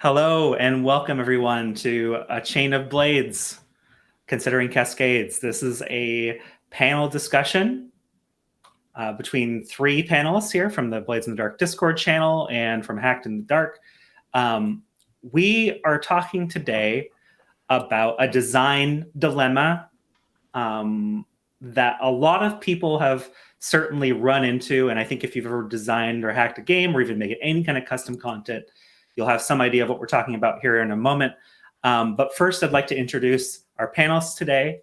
Hello and welcome everyone to A Chain of Blades, Considering Cascades. This is a panel discussion between three panelists here from the Blades in the Dark Discord channel and from Hacked in the Dark. We are talking today about a design dilemma that a lot of people have certainly run into. And I think if you've ever designed or hacked a game or even made any kind of custom content, you'll have some idea of what we're talking about here in a moment. But first, I'd like to introduce our panelists today.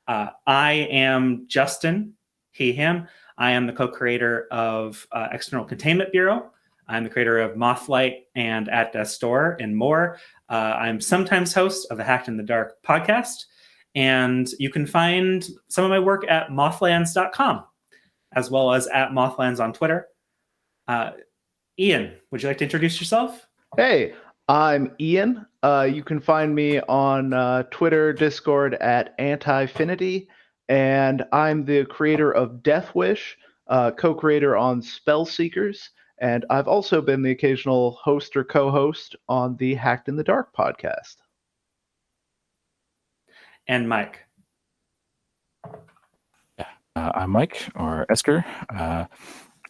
I am Justin, he, him. I am the co-creator of External Containment Bureau. I'm the creator of Mothlight and At Death's Door and more. I'm sometimes host of the Hacked in the Dark podcast. And you can find some of my work at mothlands.com, as well as at mothlands on Twitter. Ian, would you like to introduce yourself? Hey, I'm Ian. You can find me on Twitter, Discord at Antifinity, and I'm the creator of Death Wish, co-creator on Spellseekers, and I've also been the occasional host or co-host on the Hacked in the Dark podcast. And Mike. I'm Mike, or Eskur.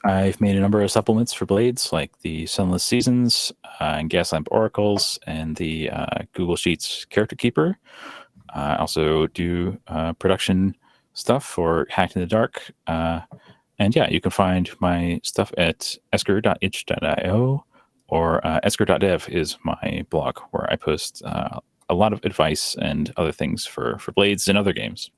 I've made a number of supplements for Blades, like the Sunless Seasons and Gaslamp Oracles and the Google Sheets Character Keeper. I also do production stuff for Hacked in the Dark. And yeah, you can find my stuff at eskur.itch.io, or eskur.dev is my blog, where I post a lot of advice and other things for Blades and other games.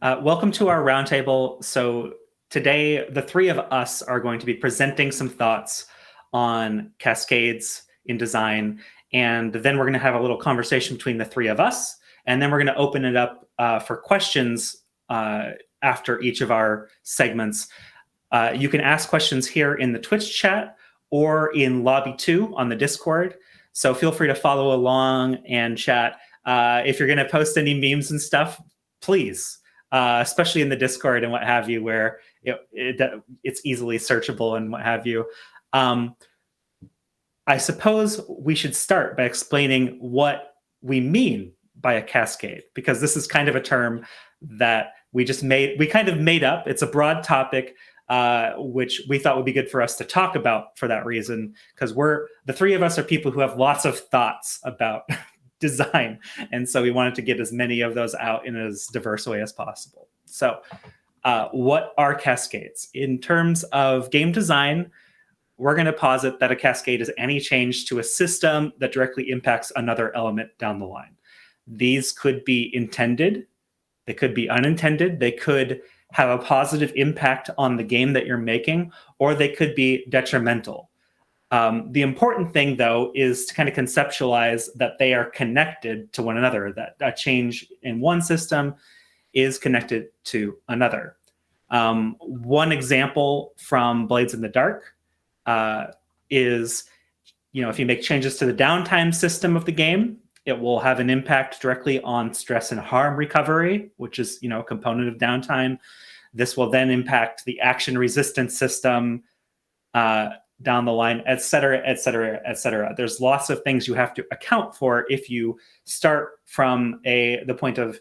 Welcome to our roundtable. So today, the three of us are going to be presenting some thoughts on cascades in design. And then we're going to have a little conversation between the three of us. And then we're going to open it up for questions after each of our segments. You can ask questions here in the Twitch chat or in Lobby 2 on the Discord. So feel free to follow along and chat. If you're going to post any memes and stuff, please, especially in the Discord and what have you, where it's easily searchable and what have you. I suppose we should start by explaining what we mean by a cascade, because this is kind of a term that we kind of made up. It's a broad topic, which we thought would be good for us to talk about for that reason, because the three of us are people who have lots of thoughts about design. And so we wanted to get as many of those out in as diverse a way as possible. So what are cascades? In terms of game design, we're going to posit that a cascade is any change to a system that directly impacts another element down the line. These could be intended, they could be unintended, they could have a positive impact on the game that you're making, or they could be detrimental. The important thing, though, is to kind of conceptualize that they are connected to one another, that a change in one system is connected to another. One example from Blades in the Dark is, if you make changes to the downtime system of the game, it will have an impact directly on stress and harm recovery, which is, a component of downtime. This will then impact the action resistance system down the line, et cetera, et cetera, et cetera. There's lots of things you have to account for if you start from the point of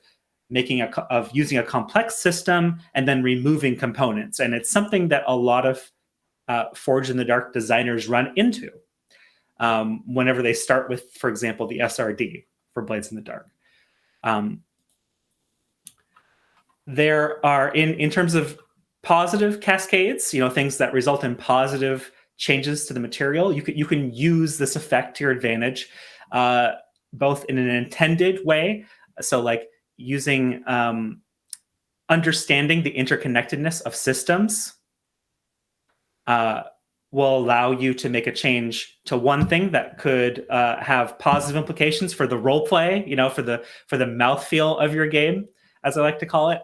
using a complex system and then removing components. And it's something that a lot of Forge in the Dark designers run into whenever they start with, for example, the SRD for Blades in the Dark. There are, in terms of positive cascades, things that result in positive changes to the material, you can use this effect to your advantage, both in an intended way, so like using understanding the interconnectedness of systems will allow you to make a change to one thing that could have positive implications for the role play, for the mouthfeel of your game, as I like to call it.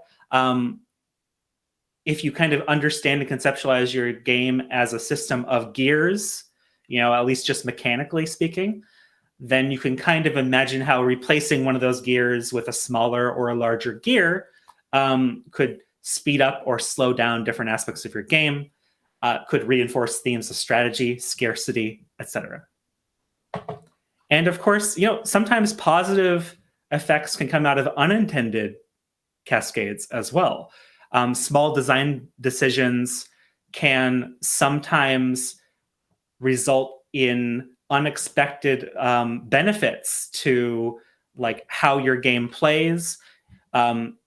If you kind of understand and conceptualize your game as a system of gears, at least just mechanically speaking, then you can kind of imagine how replacing one of those gears with a smaller or a larger gear could speed up or slow down different aspects of your game, could reinforce themes of strategy, scarcity, etc. And of course, sometimes positive effects can come out of unintended cascades as well. Small design decisions can sometimes result in unexpected benefits to like how your game plays.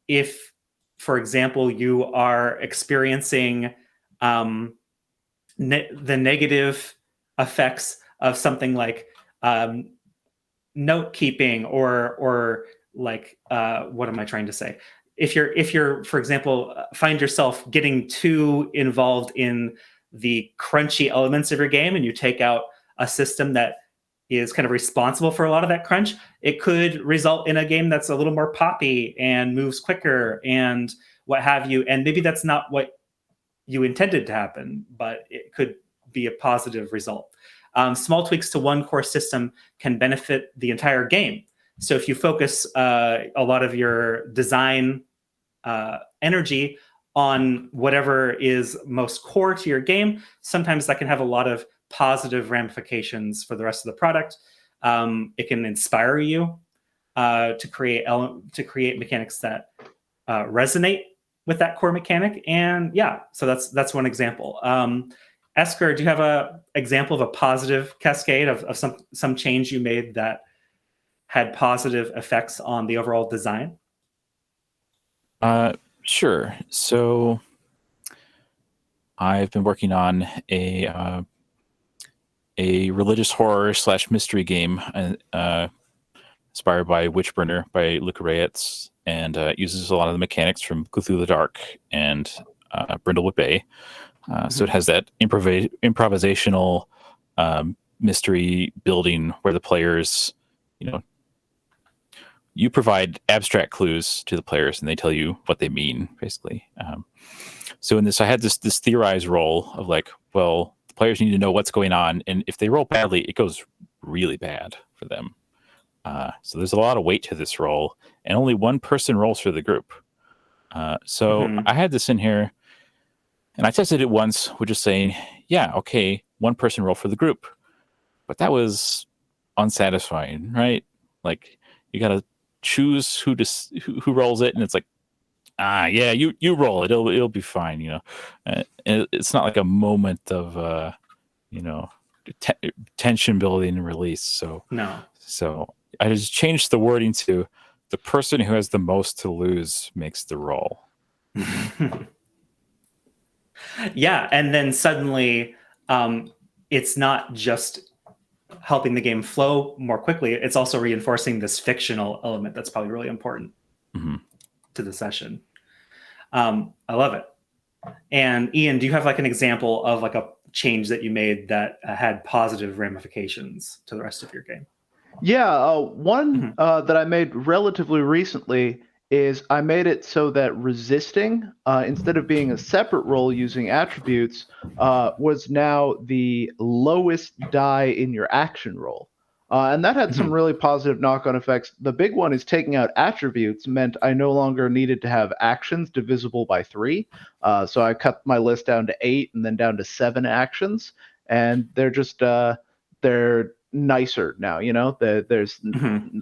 If, for example, you are experiencing the negative effects of something like note keeping or like what am I trying to say? If you're for example find yourself getting too involved in the crunchy elements of your game and you take out a system that is kind of responsible for a lot of that crunch, it could result in a game that's a little more poppy and moves quicker and what have you. And maybe that's not what you intended to happen, but it could be a positive result. Small tweaks to one core system can benefit the entire game. So if you focus a lot of your design energy on whatever is most core to your game, sometimes that can have a lot of positive ramifications for the rest of the product. It can inspire you to create mechanics that resonate with that core mechanic. And yeah, so that's one example. Eskur, do you have an example of a positive cascade of some change you made that had positive effects on the overall design? Sure. So I've been working on a religious horror / mystery game inspired by Witchburner by Luca Reyes, and uses a lot of the mechanics from Cthulhu the Dark and Brindlewood Bay. So it has that improvisational mystery building where the players, you provide abstract clues to the players and they tell you what they mean, basically. So in this, I had this theorized role of like, well, the players need to know what's going on, and if they roll badly, it goes really bad for them. So there's a lot of weight to this roll, and only one person rolls for the group. So I had this in here, and I tested it once with just saying, yeah, okay, one person roll for the group. But that was unsatisfying, right? Like, you got to choose who rolls it, and it's like, yeah, you roll it, it'll be fine, and it's not like a moment of tension building and release. So I just changed the wording to the person who has the most to lose makes the roll. Yeah, and then suddenly it's not just helping the game flow more quickly, it's also reinforcing this fictional element that's probably really important to the session. I love it. And Ian, do you have like an example of like a change that you made that had positive ramifications to the rest of your game? Yeah, one that I made relatively recently is I made it so that resisting, instead of being a separate roll using attributes, was now the lowest die in your action roll. And that had some really positive knock-on effects. The big one is taking out attributes meant I no longer needed to have actions divisible by 3. So I cut my list down to 8 and then down to 7 actions. And they're just, they're nicer now, there's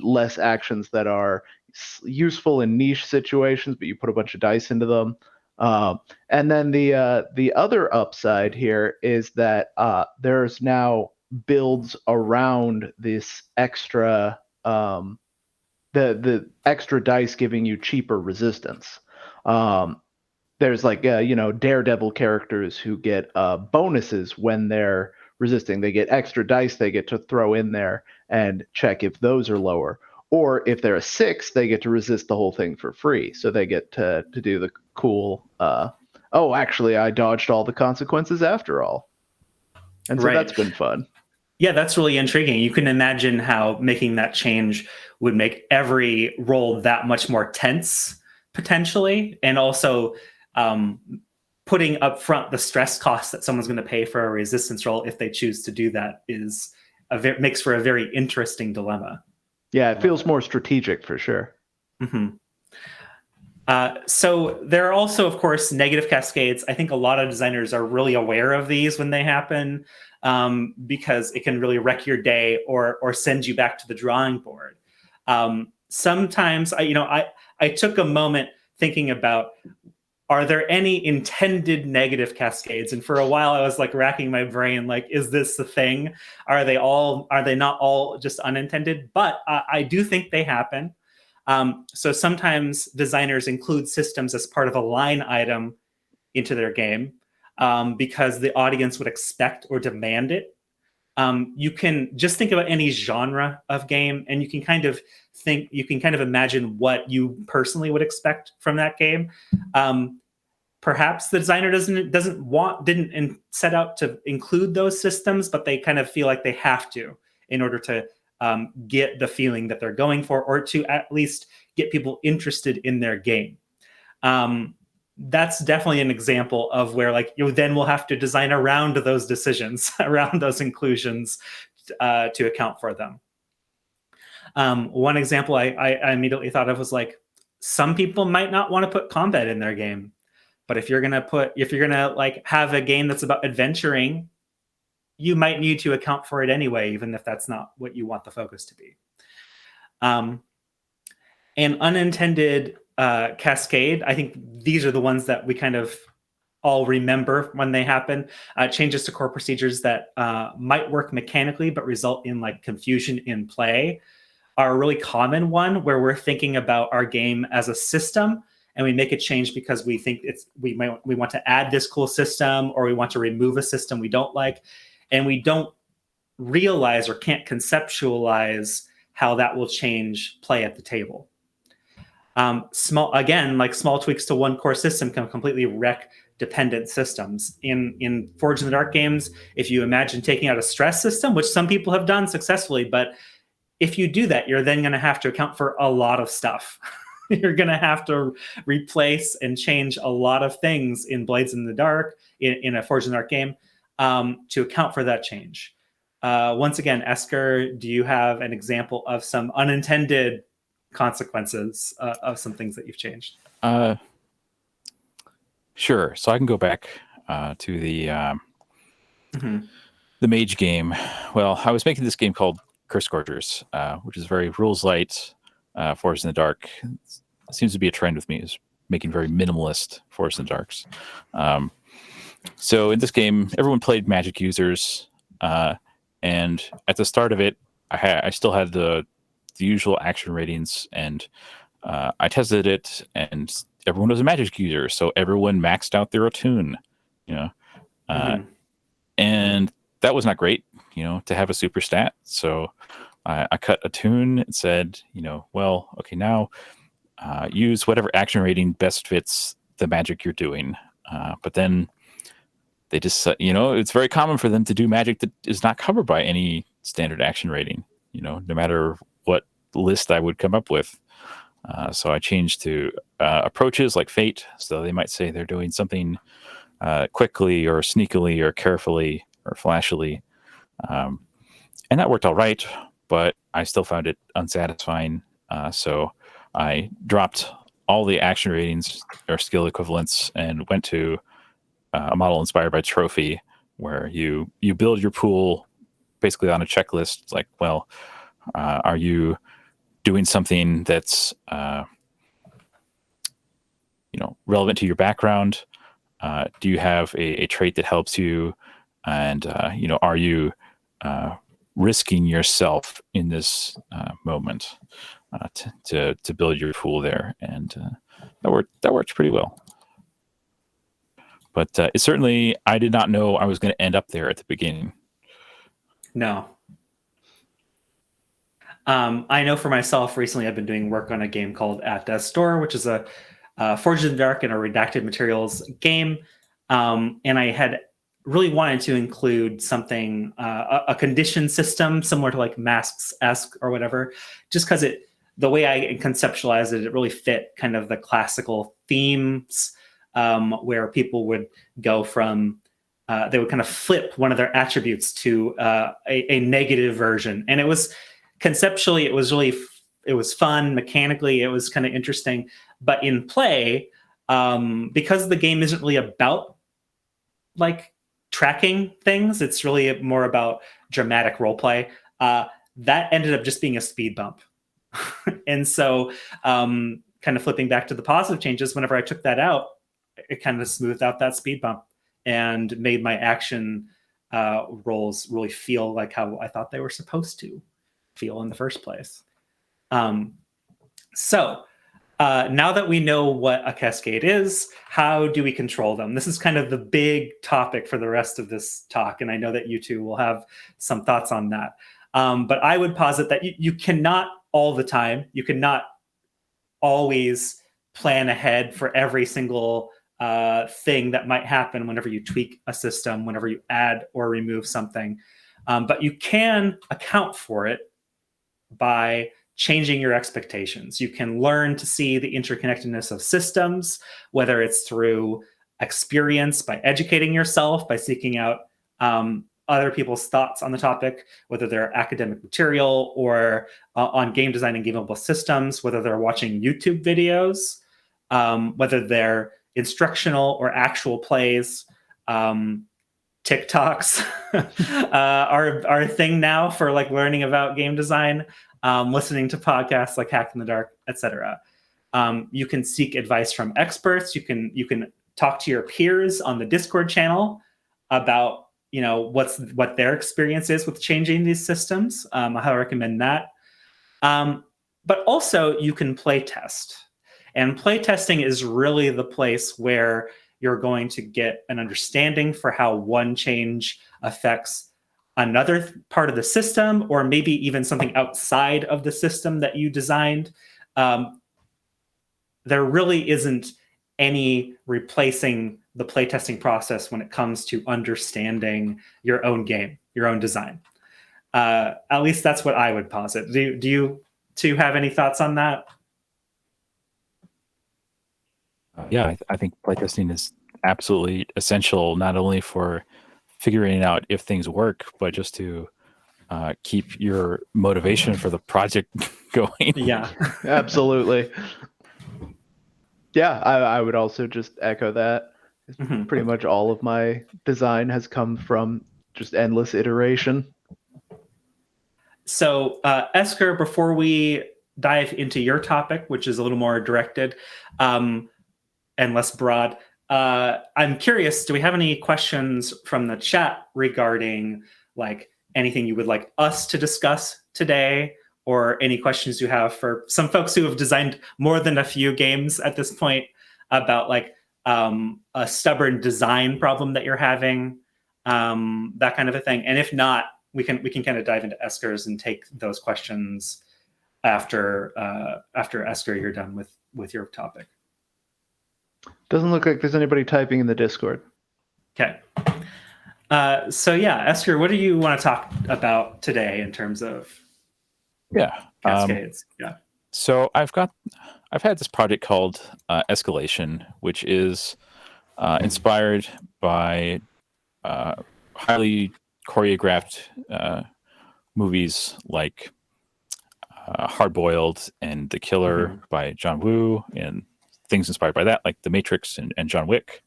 less actions that are useful in niche situations, but you put a bunch of dice into them. And then the other upside here is that there's now builds around this extra the extra dice giving you cheaper resistance. There's like daredevil characters who get bonuses when they're resisting. They get extra dice they get to throw in there and check if those are lower. Or if they're a 6, they get to resist the whole thing for free. So they get to do the cool, actually, I dodged all the consequences after all. And so that's been fun. Yeah, that's really intriguing. You can imagine how making that change would make every roll that much more tense, potentially, and also putting up front the stress cost that someone's going to pay for a resistance roll if they choose to do that makes for a very interesting dilemma. Yeah, it feels more strategic for sure. So there are also, of course, negative cascades. I think a lot of designers are really aware of these when they happen, because it can really wreck your day or send you back to the drawing board. Sometimes, I took a moment thinking about, are there any intended negative cascades? And for a while, I was like racking my brain, like, is this the thing? Are they not all just unintended? But I do think they happen. So sometimes designers include systems as part of a line item into their game, because the audience would expect or demand it. You can just think about any genre of game, and you can kind of imagine what you personally would expect from that game. Perhaps the designer didn't set out to include those systems, but they kind of feel like they have to in order to get the feeling that they're going for, or to at least get people interested in their game. That's definitely an example of where, like, you then will have to design around those decisions, around those inclusions, to account for them. One example I immediately thought of was, like, some people might not want to put combat in their game, but if you're gonna like have a game that's about adventuring, you might need to account for it anyway, even if that's not what you want the focus to be. An unintended cascade, I think these are the ones that we kind of all remember when they happen. Changes to core procedures that might work mechanically but result in like confusion in play are a really common one, where we're thinking about our game as a system, and we make a change because we think we want to add this cool system, or we want to remove a system we don't like, and we don't realize or can't conceptualize how that will change play at the table. Small tweaks to one core system can completely wreck dependent systems. In Forge in the Dark games, if you imagine taking out a stress system, which some people have done successfully, but if you do that, you're then going to have to account for a lot of stuff. You're going to have to replace and change a lot of things in Blades in the Dark, in a Forge in the Dark game, to account for that change. Once again, Eskur, do you have an example of some unintended consequences of some things that you've changed? Sure. So I can go back to the mage game. Well, I was making this game called Curse Scourgers, which is very rules light. Forest in the Dark. It seems to be a trend with me, is making very minimalist Forest in the Darks. So in this game, everyone played magic users, and at the start of it, I still had the usual action ratings, and I tested it, and everyone was a magic user, so everyone maxed out their attune, and that was not great, to have a super stat. So I cut attune and said, well, okay, now use whatever action rating best fits the magic you're doing. But then they just, it's very common for them to do magic that is not covered by any standard action rating, no matter what list I would come up with. So I changed to approaches like fate. So they might say they're doing something quickly or sneakily or carefully or flashily. And that worked all right, but I still found it unsatisfying. So I dropped all the action ratings or skill equivalents and went to a model inspired by trophy, where you build your pool basically on a checklist. Like, well, are you doing something that's relevant to your background? Do you have a trait that helps you? And are you risking yourself in this moment to build your pool there? And that worked pretty well. But it certainly, I did not know I was going to end up there at the beginning. No. I know for myself, recently I've been doing work on a game called At Death's Door, which is a Forged in the Dark and a redacted materials game. And I had really wanted to include something, a condition system similar to like Masks-esque or whatever, just because the way I conceptualized it really fit kind of the classical themes, where people would go from, they would kind of flip one of their attributes to a negative version. And it was conceptually, it was really was fun mechanically. It was kind of interesting, but in play, because the game isn't really about like tracking things, it's really more about dramatic role play. That ended up just being a speed bump. And so, kind of flipping back to the positive changes, whenever I took that out, it kind of smoothed out that speed bump and made my action rolls really feel like how I thought they were supposed to feel in the first place. So now that we know what a cascade is, how do we control them? This is kind of the big topic for the rest of this talk, and I know that you two will have some thoughts on that. But I would posit that you cannot all the time, you cannot always plan ahead for every single thing that might happen whenever you tweak a system, whenever you add or remove something. But you can account for it by changing your expectations. You can learn to see the interconnectedness of systems, whether it's through experience, by educating yourself, by seeking out other people's thoughts on the topic, whether they're academic material or on game design and gameable systems, whether they're watching YouTube videos, whether they're instructional or actual plays. TikToks are a thing now for like learning about game design, listening to podcasts like Hack in the Dark, etc. You can seek advice from experts. You can talk to your peers on the Discord channel about what their experience is with changing these systems. I recommend that. But also you can play test. And playtesting is really the place where you're going to get an understanding for how one change affects another part of the system, or maybe even something outside of the system that you designed. There really isn't any replacing the playtesting process when it comes to understanding your own game, your own design. At least that's what I would posit. Do you two have any thoughts on that? Yeah, I think playtesting is absolutely essential, not only for figuring out if things work, but just to keep your motivation for the project going. Yeah, Absolutely. Yeah, I would also just echo that. Mhm. Pretty much all of my design has come from just endless iteration. So, Eskur, before we dive into your topic, which is a little more directed and less broad, I'm curious, do we have any questions from the chat regarding like anything you would like us to discuss today, or any questions you have for some folks who have designed more than a few games at this point about like a stubborn design problem that you're having, that kind of a thing? And if not, we can kind of dive into Eskur's and take those questions after Eskur, you're done with your topic. Doesn't look like there's anybody typing in the Discord. Okay. So yeah, Eskur, what do you want to talk about today in terms of cascades? So I've had this project called Escalation, which is inspired by highly choreographed movies like Hard Boiled and The Killer by John Woo, and things inspired by that, like The Matrix and John Wick,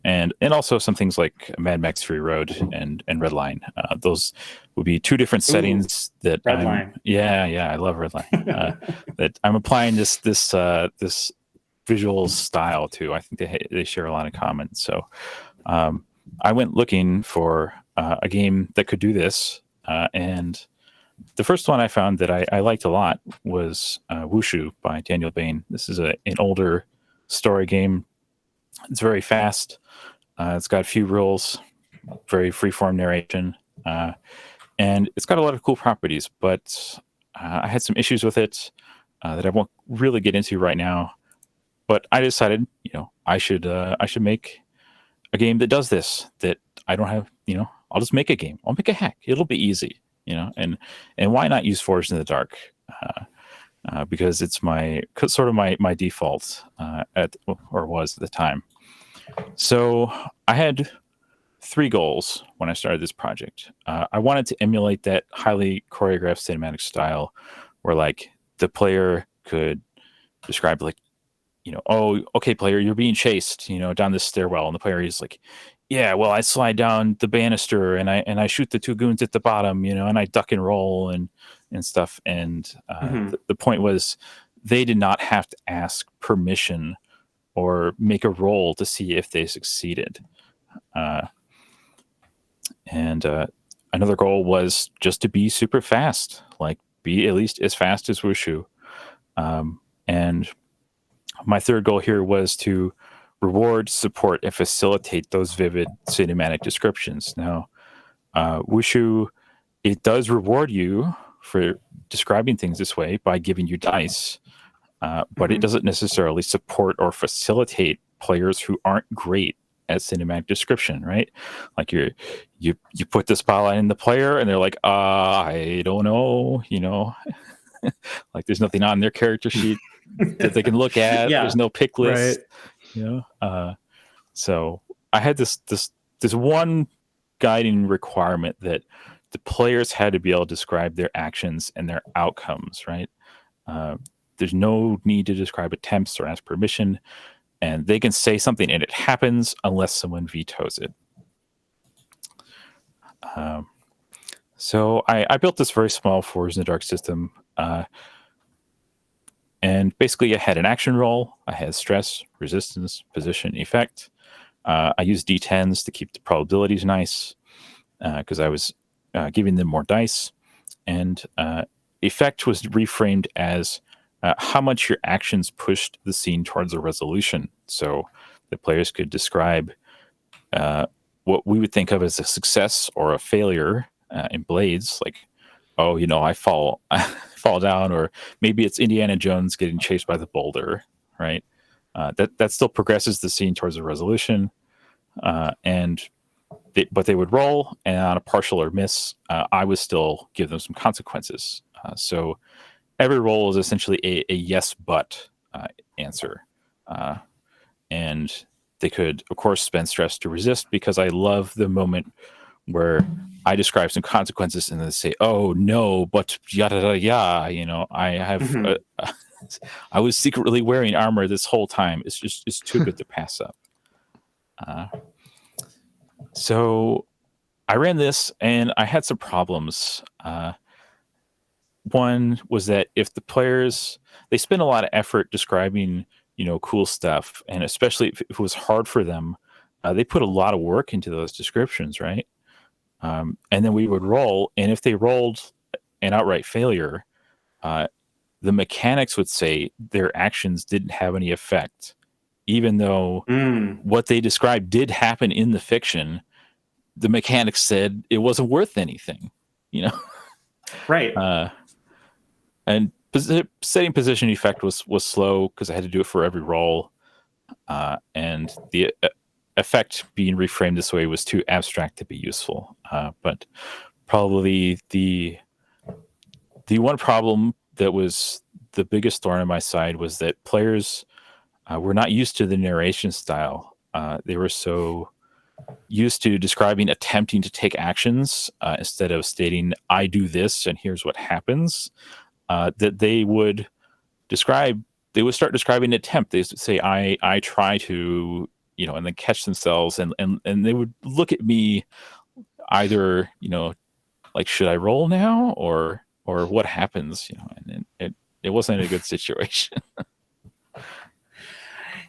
and also some things like Mad Max Fury Road and Red Line. Those would be two different settings that Red Line. Yeah, I love Red Line. That I'm applying this visual style to. I think they share a lot in common. So I went looking for a game that could do this, and the first one I found that I liked a lot was Wushu by Daniel Bain. This is an older story game. It's very fast. It's got a few rules, very freeform narration, and it's got a lot of cool properties. But I had some issues with it that I won't really get into right now. But I decided, I should make a game that does this. That I don't have, I'll just make a game. I'll make a hack. It'll be easy. And why not use Forged in the Dark? Because it's my default was at the time. So I had 3 goals when I started this project. I wanted to emulate that highly choreographed cinematic style, where like the player could describe like, oh, okay, player, you're being chased, down this stairwell, and the player is like, yeah, well, I slide down the banister and I shoot the two goons at the bottom, and I duck and roll and stuff. And the point was, they did not have to ask permission or make a roll to see if they succeeded. And another goal was just to be super fast, like be at least as fast as Wushu. And my third goal here was to reward, support, and facilitate those vivid cinematic descriptions. Now, Wushu, it does reward you for describing things this way by giving you dice, but it doesn't necessarily support or facilitate players who aren't great at cinematic description, right? Like you put the spotlight in the player, and they're like, I don't know, like there's nothing on their character sheet that they can look at. There's no pick list, right. So I had this one guiding requirement that the players had to be able to describe their actions and their outcomes, right? There's no need to describe attempts or ask permission, and they can say something and it happens unless someone vetoes it. So I built this very small Forged in the Dark system. And basically, I had an action roll. I had stress, resistance, position, effect. I used D10s to keep the probabilities nice because I was giving them more dice. And effect was reframed as how much your actions pushed the scene towards a resolution. So the players could describe what we would think of as a success or a failure in Blades, like, oh, I fall down, or maybe it's Indiana Jones getting chased by the boulder, right? That still progresses the scene towards a resolution, but they would roll, and on a partial or miss, I would still give them some consequences. So every roll is essentially a yes but answer, and they could, of course, spend stress to resist, because I love the moment where I describe some consequences and they say, "Oh no, but yada yada yada." I have, I was secretly wearing armor this whole time. It's too good to pass up. So I ran this and I had some problems. One was that if the players, they spend a lot of effort describing, cool stuff, and especially if it was hard for them, they put a lot of work into those descriptions, right? And then we would roll, and if they rolled an outright failure, the mechanics would say their actions didn't have any effect, even though what they described did happen in the fiction. The mechanics said it wasn't worth anything, Right. And setting position effect was slow because I had to do it for every roll, and the effect being reframed this way was too abstract to be useful. But probably the one problem that was the biggest thorn in my side was that players were not used to the narration style. They were so used to describing attempting to take actions instead of stating, I do this and here's what happens, that they would start describing an attempt. They would say, I try to, and then catch themselves, and they would look at me either, like, should I roll now or what happens, and it wasn't a good situation.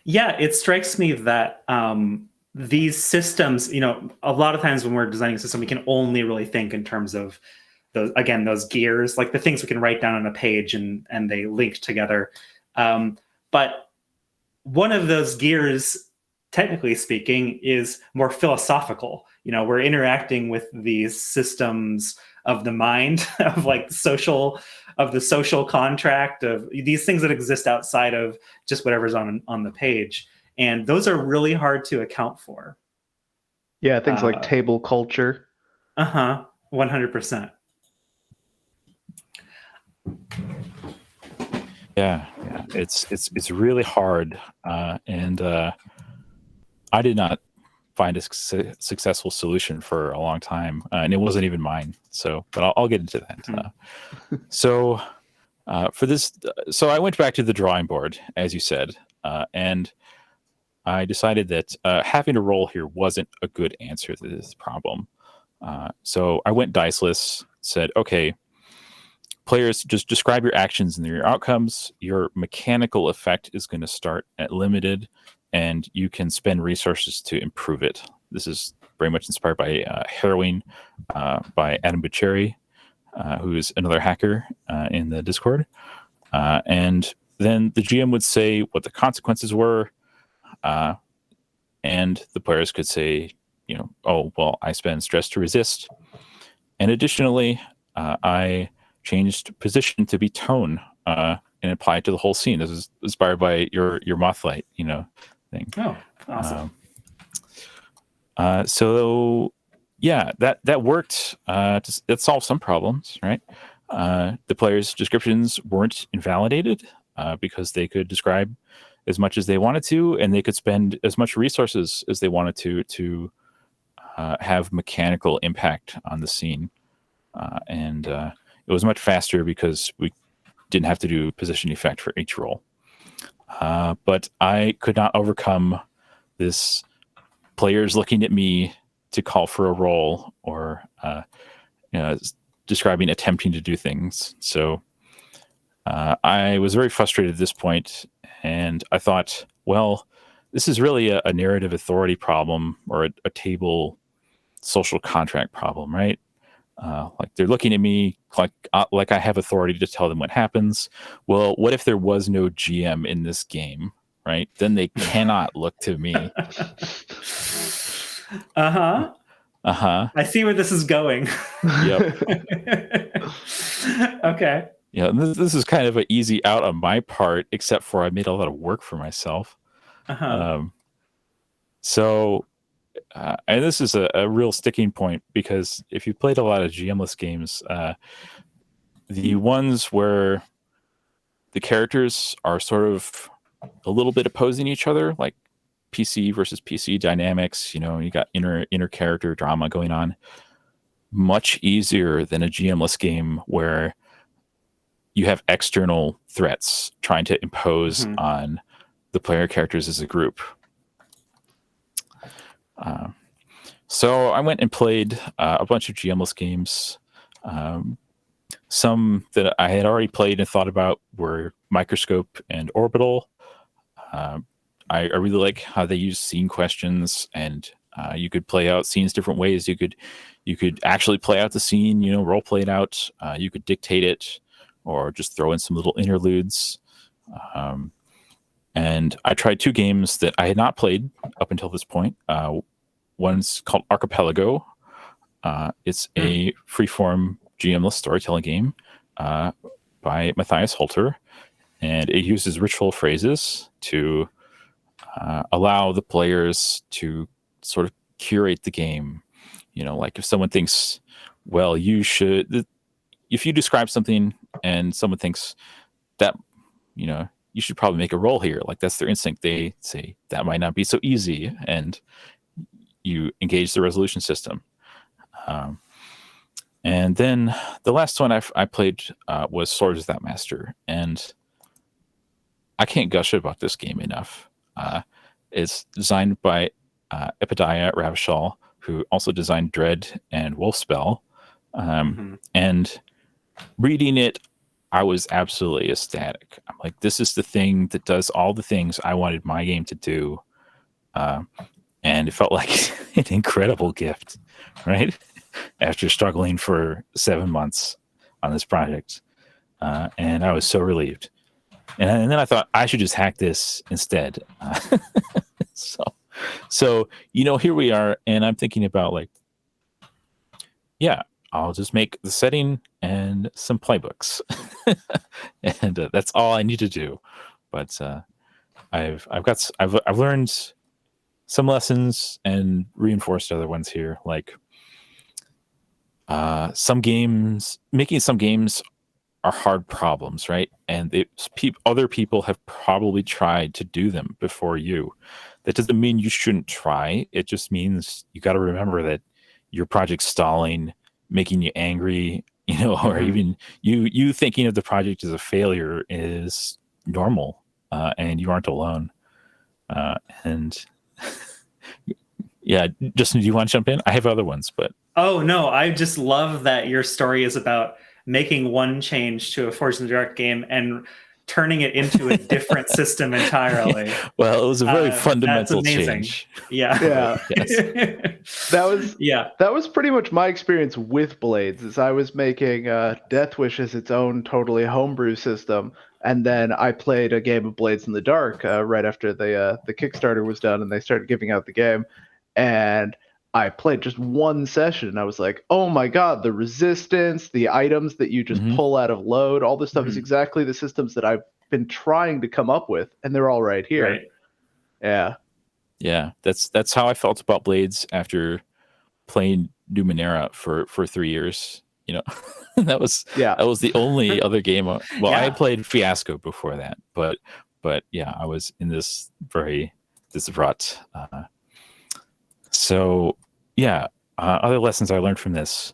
Yeah, it strikes me that these systems, a lot of times when we're designing a system, we can only really think in terms of those gears, like the things we can write down on a page and they link together. But one of those gears, technically speaking, is more philosophical. We're interacting with these systems of the mind, of like the social contract, of these things that exist outside of just whatever's on the page. And those are really hard to account for. Yeah, things like table culture. 100%. Yeah, it's really hard, and I did not find a successful solution for a long time, and it wasn't even mine. So, but I'll get into that. So For this, so I went back to the drawing board, as you said, and I decided that having a roll here wasn't a good answer to this problem. So I went diceless, said, okay, players, just describe your actions and your outcomes. Your mechanical effect is going to start at limited, and you can spend resources to improve it. This is very much inspired by Harrowing by Adam Bucheri, who is another hacker in the Discord. And then the GM would say what the consequences were, and the players could say, oh, well, I spend stress to resist. And additionally, I changed position to be tone and applied to the whole scene. This is inspired by your Mothlight, thing. Oh, awesome. So yeah, that worked. It solved some problems, right? The players' descriptions weren't invalidated because they could describe as much as they wanted to, and they could spend as much resources as they wanted to have mechanical impact on the scene. And it was much faster because we didn't have to do position effect for each roll. But I could not overcome this players looking at me to call for a roll or describing attempting to do things. So I was very frustrated at this point, and I thought, well, this is really a narrative authority problem or a table social contract problem, right? Like they're looking at me like I have authority to tell them what happens. Well, what if there was no GM in this game, right? Then they cannot look to me. Uh-huh. I see where this is going. Yep. Okay. Yeah, this is kind of an easy out on my part, except for I made a lot of work for myself. So, and this is a real sticking point, because if you played a lot of GM-less games, the ones where the characters are sort of a little bit opposing each other, like PC versus PC dynamics, you got inner character drama going on, much easier than a GM-less game where you have external threats trying to impose on the player characters as a group. So I went and played a bunch of GM-less games. Some that I had already played and thought about were Microscope and Orbital. I really like how they use scene questions, and you could play out scenes different ways. You could actually play out the scene, role play it out. You could dictate it, or just throw in some little interludes. And I tried two games that I had not played up until this point. One's called Archipelago. It's a freeform GM-less storytelling game by Matthias Holter, and it uses ritual phrases to allow the players to sort of curate the game. Like if someone thinks, well, if you describe something and someone thinks that, you should probably make a roll here, like that's their instinct, they say that might not be so easy, and you engage the resolution system. And then the last one I played was Swords Without Master, and I can't gush about this game enough. It's designed by Epidiah Ravishal, who also designed Dread and Wolfspell. And reading it, I was absolutely ecstatic. I'm like, this is the thing that does all the things I wanted my game to do. And it felt like an incredible gift, right? After struggling for 7 months on this project. And I was so relieved. And then I thought I should just hack this instead. So here we are, and I'm thinking about I'll just make the setting and some playbooks, and that's all I need to do. But I've learned some lessons and reinforced other ones here. Like making some games are hard problems, right? And other people have probably tried to do them before you. That doesn't mean you shouldn't try. It just means you got to remember that your project's stalling, making you angry, or even you thinking of the project as a failure is normal, and you aren't alone. And yeah, Justin, do you want to jump in? I have other ones, but oh no, I just love that your story is about making one change to a Forged in the Dark game and turning it into a different system entirely. Well, it was a very That's fundamental amazing. change. Yeah. Yes. That was pretty much my experience with Blades. Is I was making Death Wish as its own totally homebrew system, and then I played a game of Blades in the Dark right after the Kickstarter was done, and they started giving out the game, and I played just one session, and I was like, oh my god, the resistance, the items that you just pull out of load, all this stuff is exactly the systems that I've been trying to come up with, and they're all right here. Right. Yeah. Yeah, that's how I felt about Blades after playing Numenera for 3 years. That was the only other game. I had played Fiasco before that, but yeah, I was in this rut. So yeah, other lessons I learned from this: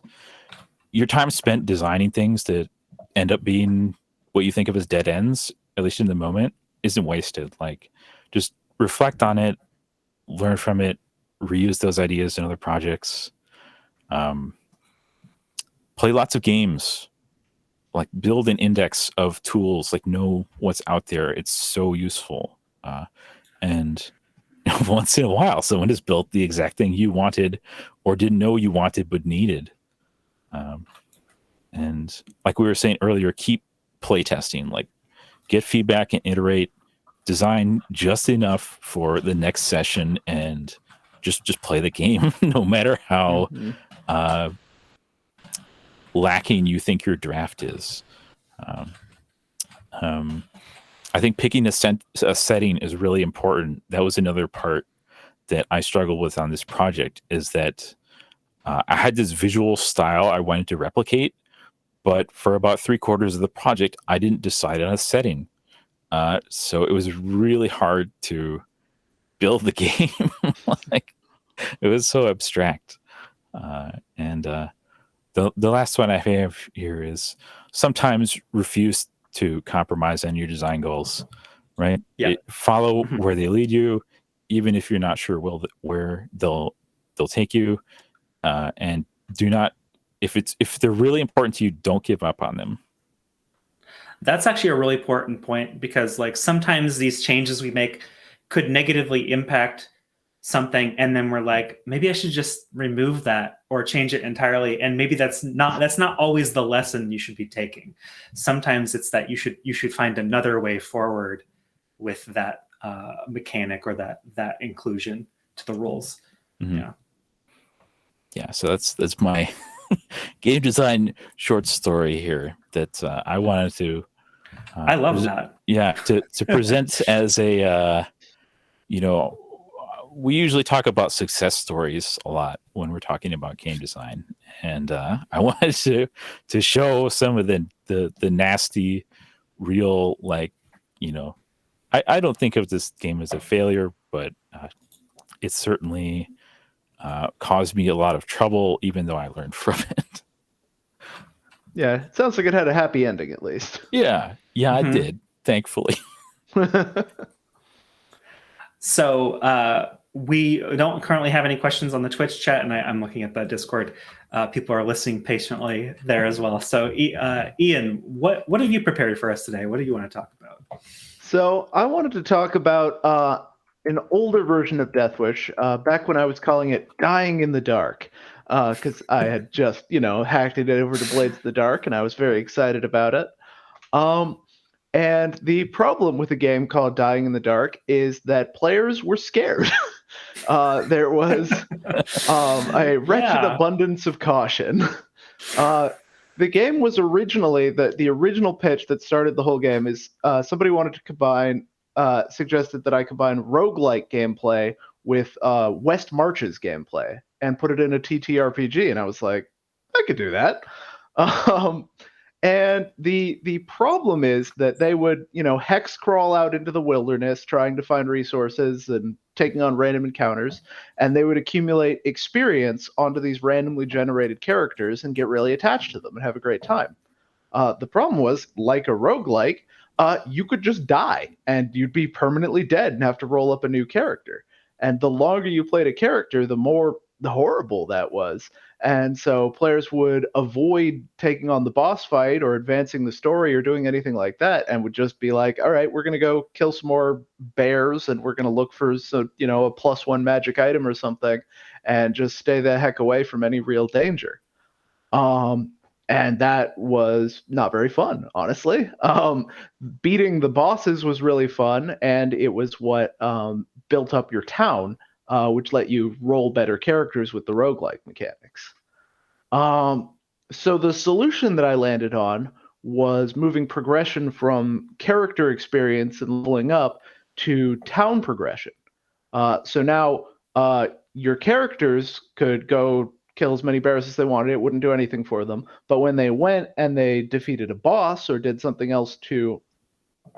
your time spent designing things that end up being what you think of as dead ends, at least in the moment, isn't wasted. Like, just reflect on it, learn from it, reuse those ideas in other projects. Play lots of games, like build an index of tools, like know what's out there. It's so useful. And once in a while, someone has built the exact thing you wanted or didn't know you wanted but needed. And like we were saying earlier, keep playtesting, like get feedback and iterate, design just enough for the next session, and just play the game, no matter how lacking you think your draft is. I think picking a setting is really important. That was another part that I struggled with on this project, is that I had this visual style I wanted to replicate, but for about 3/4 of the project, I didn't decide on a setting. So it was really hard to build the game. Like, it was so abstract. And the last one I have here is sometimes refuse to compromise on your design goals, right? Yeah. Follow where they lead you, even if you're not sure where they'll take you. And do not, if they're really important to you, don't give up on them. That's actually a really important point, because like sometimes these changes we make could negatively impact something, and then we're like, maybe I should just remove that or change it entirely, and maybe that's not always the lesson you should be taking. Sometimes it's that you should find another way forward with that mechanic or that inclusion to the rules. Yeah, so that's my game design short story here that I wanted to I love that. Yeah, to present as a we usually talk about success stories a lot when we're talking about game design, and I wanted to show some of the nasty, real, like, I don't think of this game as a failure, but it certainly caused me a lot of trouble, even though I learned from it. Yeah, it sounds like it had a happy ending, at least. Yeah, it did, thankfully. So we don't currently have any questions on the Twitch chat, and I'm looking at the Discord. People are listening patiently there as well. So Ian, what have you prepared for us today? What do you want to talk about? So I wanted to talk about an older version of Death Wish, back when I was calling it Dying in the Dark, because I had just, hacked it over to Blades of the Dark, and I was very excited about it. And the problem with a game called Dying in the Dark is that players were scared. There was a wretched abundance of caution. The game was originally, the original pitch that started the whole game is somebody wanted to combine, suggested that I combine roguelike gameplay with West Marches gameplay and put it in a TTRPG. And I was like, I could do that. And the problem is that they would, hex crawl out into the wilderness trying to find resources and taking on random encounters, and they would accumulate experience onto these randomly generated characters and get really attached to them and have a great time. The problem was, like a roguelike, you could just die and you'd be permanently dead and have to roll up a new character. And the longer you played a character, the more horrible that was. And so players would avoid taking on the boss fight or advancing the story or doing anything like that, and would just be like, all right, we're going to go kill some more bears and we're going to look for some, a +1 magic item or something, and just stay the heck away from any real danger. And that was not very fun, honestly. Beating the bosses was really fun, and it was what built up your town, which let you roll better characters with the roguelike mechanics. So the solution that I landed on was moving progression from character experience and leveling up to town progression. So now your characters could go kill as many bears as they wanted. It wouldn't do anything for them. But when they went and they defeated a boss or did something else to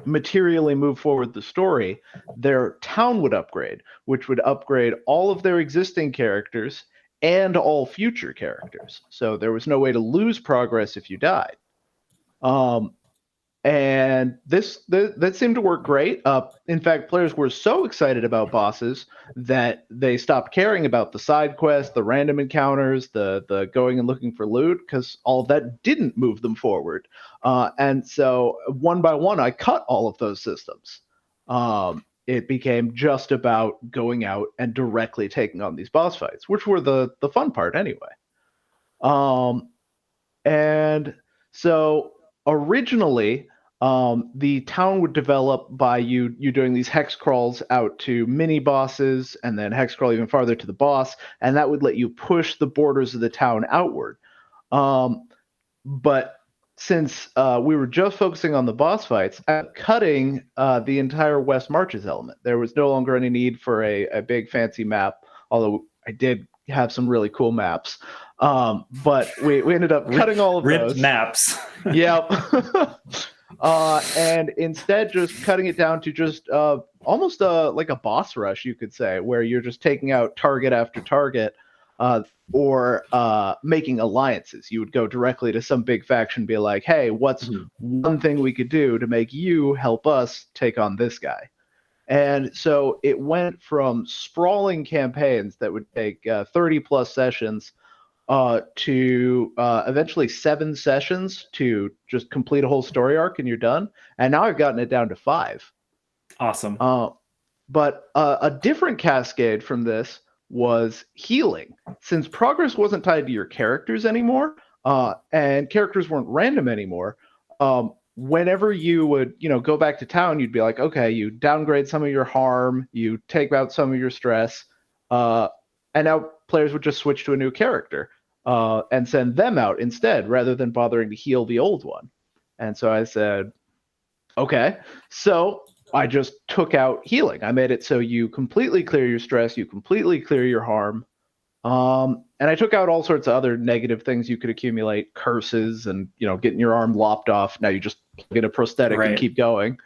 materially move forward the story, their town would upgrade, which would upgrade all of their existing characters and all future characters. So there was no way to lose progress if you died. And that seemed to work great. In fact, players were so excited about bosses that they stopped caring about the side quests, the random encounters, the going and looking for loot, because all of that didn't move them forward. And so one by one, I cut all of those systems. It became just about going out and directly taking on these boss fights, which were the fun part anyway. And so originally, the town would develop by you doing these hex crawls out to mini bosses, and then hex crawl even farther to the boss, and that would let you push the borders of the town outward. But since we were just focusing on the boss fights, cutting the entire West Marches element. There was no longer any need for a big fancy map, although I did have some really cool maps. But we ended up cutting all of ripped those maps. Yep. And instead just cutting it down to just almost like a boss rush, you could say, where you're just taking out target after target, or making alliances. You would go directly to some big faction and be like, hey, what's one thing we could do to make you help us take on this guy? And so it went from sprawling campaigns that would take 30 plus sessions to eventually 7 sessions to just complete a whole story arc and you're done. And now I've gotten it down to 5. Awesome. But a different cascade from this was healing. Since progress wasn't tied to your characters anymore, and characters weren't random anymore, whenever you would, go back to town, you'd be like, okay, you downgrade some of your harm, you take out some of your stress, and now players would just switch to a new character and send them out instead, rather than bothering to heal the old one. And so I said, okay, so I just took out healing. I made it so you completely clear your stress, you completely clear your harm. And I took out all sorts of other negative things you could accumulate, curses and, getting your arm lopped off. Now you just get a prosthetic and keep going.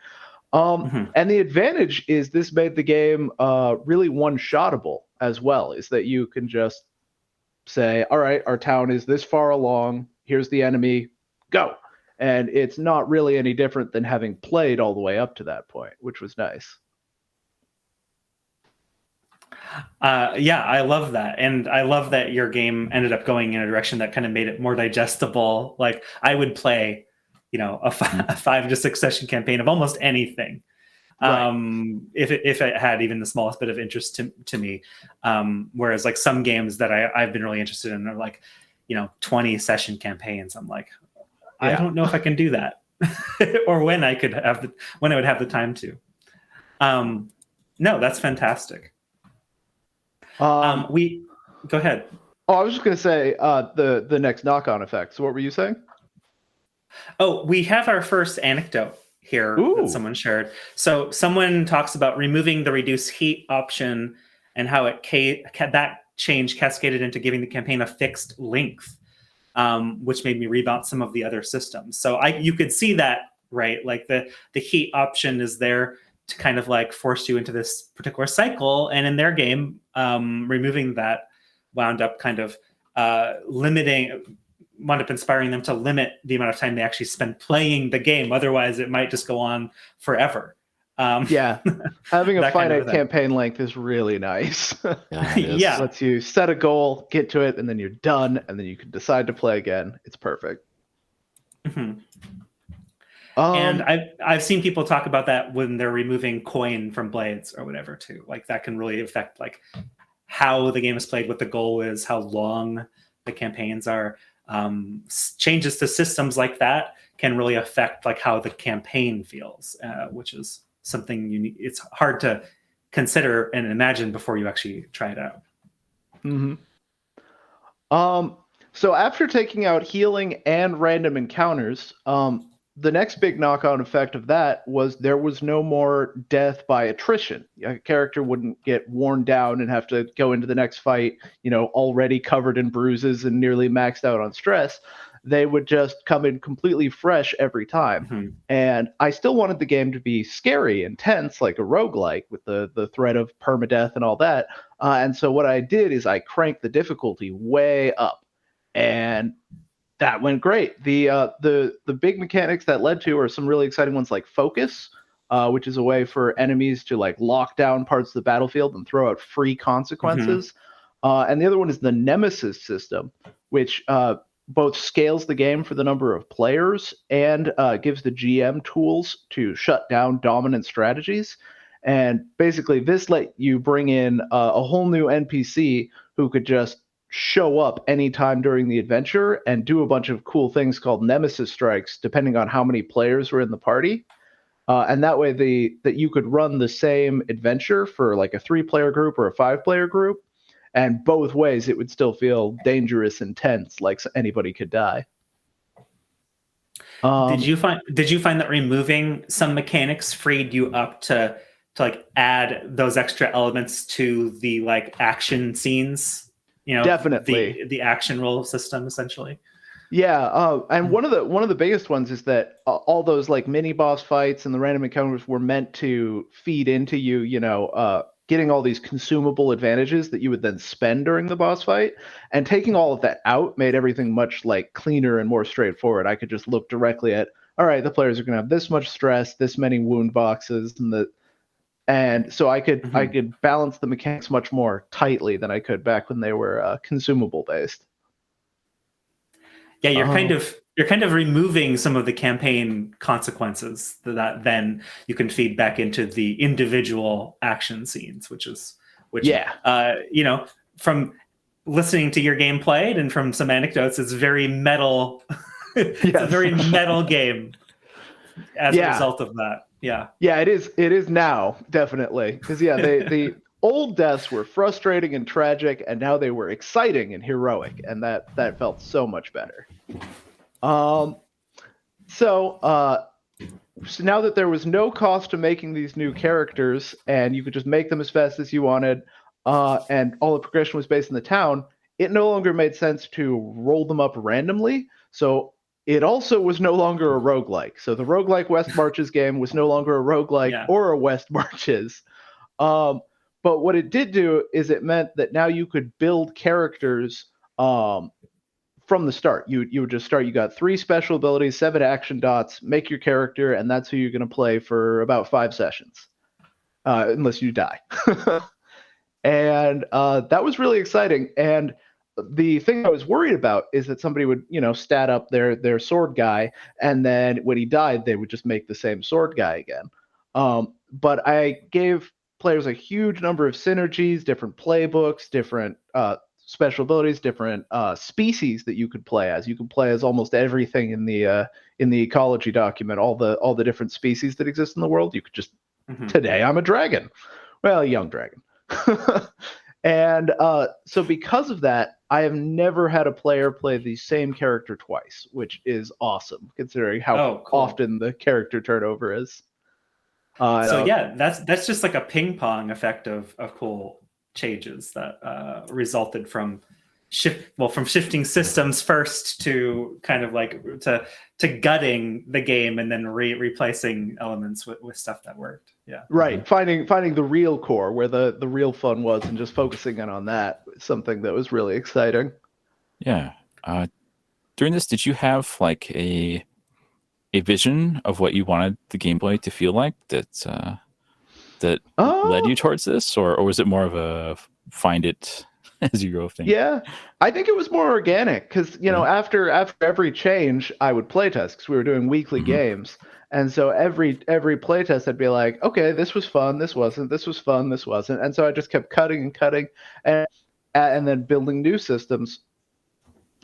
And the advantage is this made the game really one-shottable as well, is that you can just say, all right, our town is this far along, here's the enemy, go. And it's not really any different than having played all the way up to that point, which was nice. Yeah, I love that. And I love that your game ended up going in a direction that kind of made it more digestible. Like I would play, a 5 to 6 session campaign of almost anything. Right. If it had even the smallest bit of interest to me. Whereas like some games that I've been really interested in are like, 20 session campaigns. I'm like, I don't know if I can do that or when I would have the time to. No, that's fantastic. Go ahead. Oh, I was just going to say the next knock-on effect. So what were you saying? Oh, we have our first anecdote here that someone shared. So someone talks about removing the reduce heat option and how that change cascaded into giving the campaign a fixed length, which made me rebound some of the other systems. So you could see that, right? Like the heat option is there to kind of like force you into this particular cycle. And in their game, removing that wound up kind of wound up inspiring them to limit the amount of time they actually spend playing the game. Otherwise, it might just go on forever. Yeah, having a that kind of finite campaign length is really nice. Yeah, it is. Yeah. Lets you set a goal, get to it, and then you're done, and then you can decide to play again. It's perfect. Mhm. And I've seen people talk about that when they're removing coin from blades or whatever too. Like that can really affect like how the game is played, what the goal is, how long the campaigns are. Changes to systems like that can really affect like how the campaign feels, which is something it's hard to consider and imagine before you actually try it out. Mm-hmm. So after taking out healing and random encounters, the next big knock-on effect of that was there was no more death by attrition. A character wouldn't get worn down and have to go into the next fight, already covered in bruises and nearly maxed out on stress. They would just come in completely fresh every time. Mm-hmm. And I still wanted the game to be scary and tense, like a roguelike, with the threat of permadeath and all that. And so what I did is I cranked the difficulty way up. And that went great. The big mechanics that led to are some really exciting ones like focus, which is a way for enemies to like lock down parts of the battlefield and throw out free consequences. And the other one is the nemesis system, which both scales the game for the number of players and gives the GM tools to shut down dominant strategies. And basically, this let you bring in a whole new NPC who could just show up anytime during the adventure and do a bunch of cool things called nemesis strikes, depending on how many players were in the party. And that way, that you could run the same adventure for like a 3-player group or a 5-player group, and both ways it would still feel dangerous and tense, like anybody could die. Did you find that removing some mechanics freed you up to like add those extra elements to the like action scenes? Definitely the action roll system essentially. Yeah, and one of the biggest ones is that all those like mini boss fights and the random encounters were meant to feed into you, getting all these consumable advantages that you would then spend during the boss fight, and taking all of that out made everything much like cleaner and more straightforward. I could just look directly at, all right, the players are going to have this much stress, this many wound boxes, and so I could balance the mechanics much more tightly than I could back when they were consumable based. Yeah, you're kind of removing some of the campaign consequences that then you can feed back into the individual action scenes, which from listening to your game played and from some anecdotes, it's very metal. It's a very metal game as a result of that. Yeah. Yeah, it is now, definitely. Because the old deaths were frustrating and tragic, and now they were exciting and heroic, and that felt so much better. So now that there was no cost to making these new characters, and you could just make them as fast as you wanted, and all the progression was based in the town, it no longer made sense to roll them up randomly. So it also was no longer a roguelike. So the roguelike West Marches game was no longer a roguelike or a West Marches. But what it did do is it meant that now you could build characters from the start. You would just start. You got 3 special abilities, 7 action dots, make your character, and that's who you're going to play for about 5 sessions, unless you die. And that was really exciting. And the thing I was worried about is that somebody would, stat up their sword guy, and then when he died, they would just make the same sword guy again. But I gave players a huge number of synergies, different playbooks, different special abilities, different species that you could play as. You could play as almost everything in the ecology document, all the different species that exist in the world. You could just today I'm a dragon, well, a young dragon. And so because of that, I have never had a player play the same character twice, which is awesome considering how often the character turnover is. That's just like a ping pong effect of cool changes that resulted from from shifting systems first to kind of like to gutting the game and then replacing elements with stuff that worked. Yeah. Right. Finding the real core where the real fun was and just focusing in on that was something that was really exciting. Yeah. During this, did you have like a vision of what you wanted the gameplay to feel like that led you towards this, or was it more of a find it as you go thing? Yeah, I think it was more organic because after every change, I would playtest because we were doing weekly games, and so every playtest I'd be like, okay, this was fun, this wasn't, this was fun, this wasn't, and so I just kept cutting and cutting, and then building new systems.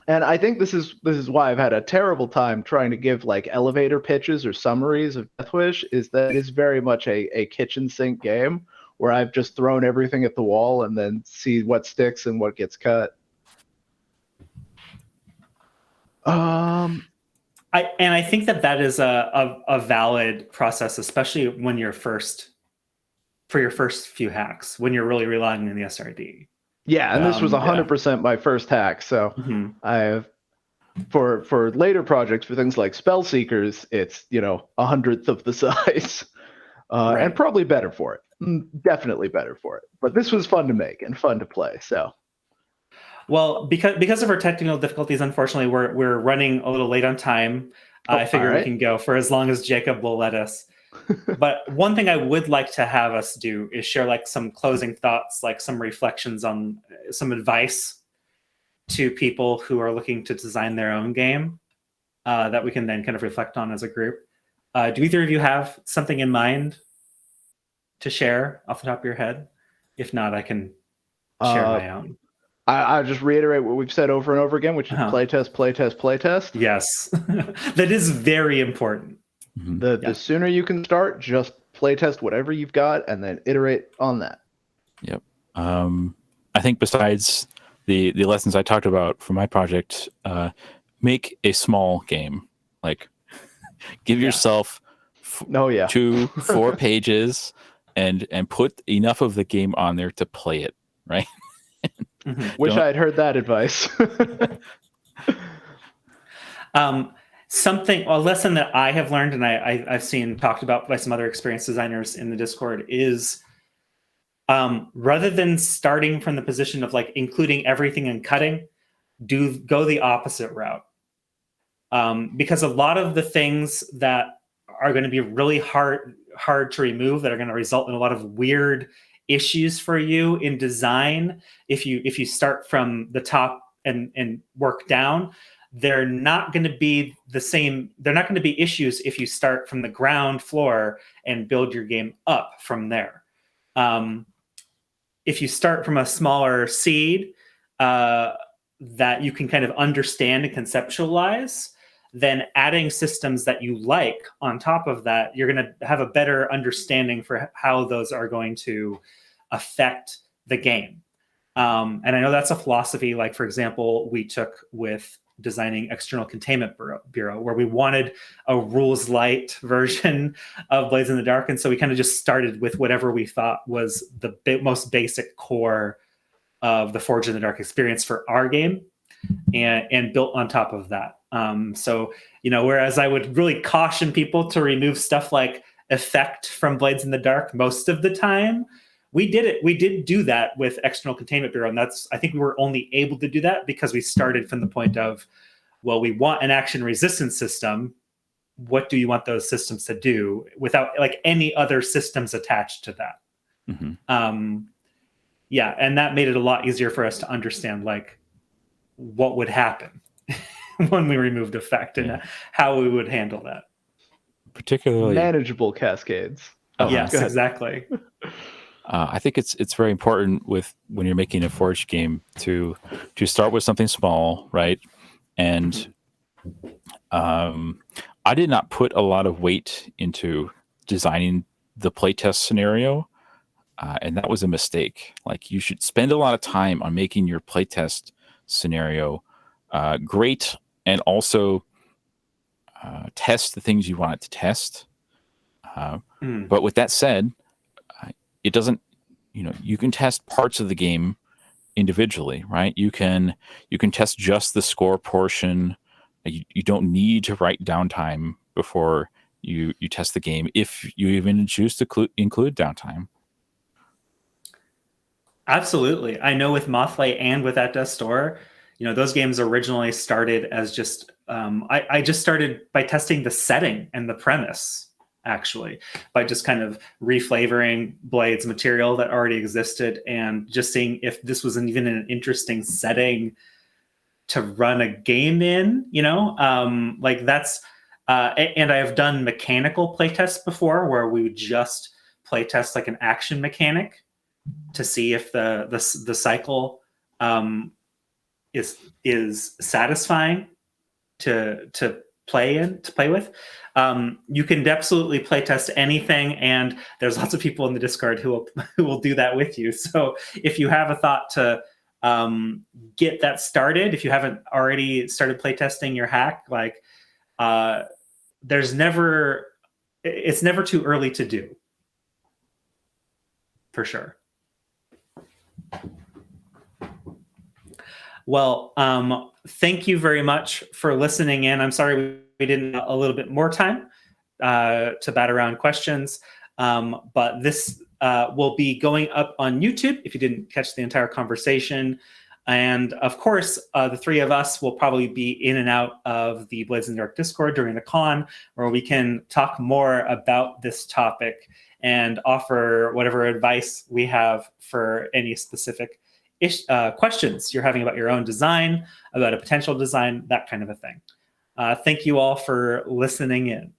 And I think this is why I've had a terrible time trying to give like elevator pitches or summaries of Death Wish, is that it is very much a kitchen sink game where I've just thrown everything at the wall and then see what sticks and what gets cut. I think that is a valid process, especially when you're for your first few hacks, when you're really relying on the SRD. Yeah, and this was 100% my first hack. So I have for later projects, for things like Spell Seekers, it's 100th of the size, and probably better for it. Definitely better for it. But this was fun to make and fun to play. So, well, because of our technical difficulties, unfortunately, we're running a little late on time. I figure we can go for as long as Jacob will let us. But one thing I would like to have us do is share like some closing thoughts, like some reflections on some advice to people who are looking to design their own game that we can then kind of reflect on as a group. Do either of you have something in mind to share off the top of your head? If not, I can share my own. I'll just reiterate what we've said over and over again, which is playtest, playtest, playtest. Yes, that is very important. The sooner you can start, just playtest whatever you've got and then iterate on that. Yep. I think besides the lessons I talked about for my project, make a small game. Like give yourself 2-4 pages and put enough of the game on there to play it, right? Wish I had heard that advice. A lesson that I have learned and I've seen talked about by some other experienced designers in the Discord is rather than starting from the position of like including everything and cutting, go the opposite route. Because a lot of the things that are going to be really hard to remove, that are going to result in a lot of weird issues for you in design, if you start from the top and work down, they're not going to be the same. They're not going to be issues if you start from the ground floor and build your game up from there. If you start from a smaller seed that you can kind of understand and conceptualize, then adding systems that you like on top of that, you're going to have a better understanding for how those are going to affect the game. And I know that's a philosophy, like, for example, we took with designing External Containment Bureau, where we wanted a rules light version of Blades in the Dark. And so we kind of just started with whatever we thought was the most basic core of the Forge in the Dark experience for our game, and built on top of that. So, whereas I would really caution people to remove stuff like effect from Blades in the Dark most of the time, we did do that with External Containment Bureau. And I think we were only able to do that because we started from the point of, well, we want an action resistance system. What do you want those systems to do without like any other systems attached to that? And that made it a lot easier for us to understand like what would happen when we removed effect and how we would handle that. Particularly manageable cascades. Yes, exactly. I think it's very important when you're making a Forge game to start with something small, right? And I did not put a lot of weight into designing the playtest scenario, and that was a mistake. Like, you should spend a lot of time on making your playtest scenario great, and also test the things you want it to test. But with that said, it doesn't, you can test parts of the game individually, right? You can test just the score portion. You don't need to write downtime before you test the game if you even choose to include downtime. Absolutely. I know with Mothlight and with At Death's Door, those games originally started as just, I just started by testing the setting and the premise, actually, by just kind of reflavoring Blade's material that already existed and just seeing if this was even an interesting setting to run a game in, like that's, and I have done mechanical playtests before where we would just playtest like an action mechanic to see if the cycle is satisfying to play with. You can absolutely playtest anything, and there's lots of people in the Discord who will do that with you. So if you have a thought to get that started, if you haven't already started playtesting your hack, like it's never too early to do, for sure. Well, thank you very much for listening in. I'm sorry we didn't have a little bit more time to bat around questions, but this will be going up on YouTube if you didn't catch the entire conversation. And of course, the three of us will probably be in and out of the Blades in the Dark Discord during the con, where we can talk more about this topic and offer whatever advice we have for any specific questions you're having about your own design, about a potential design, that kind of a thing. Thank you all for listening in.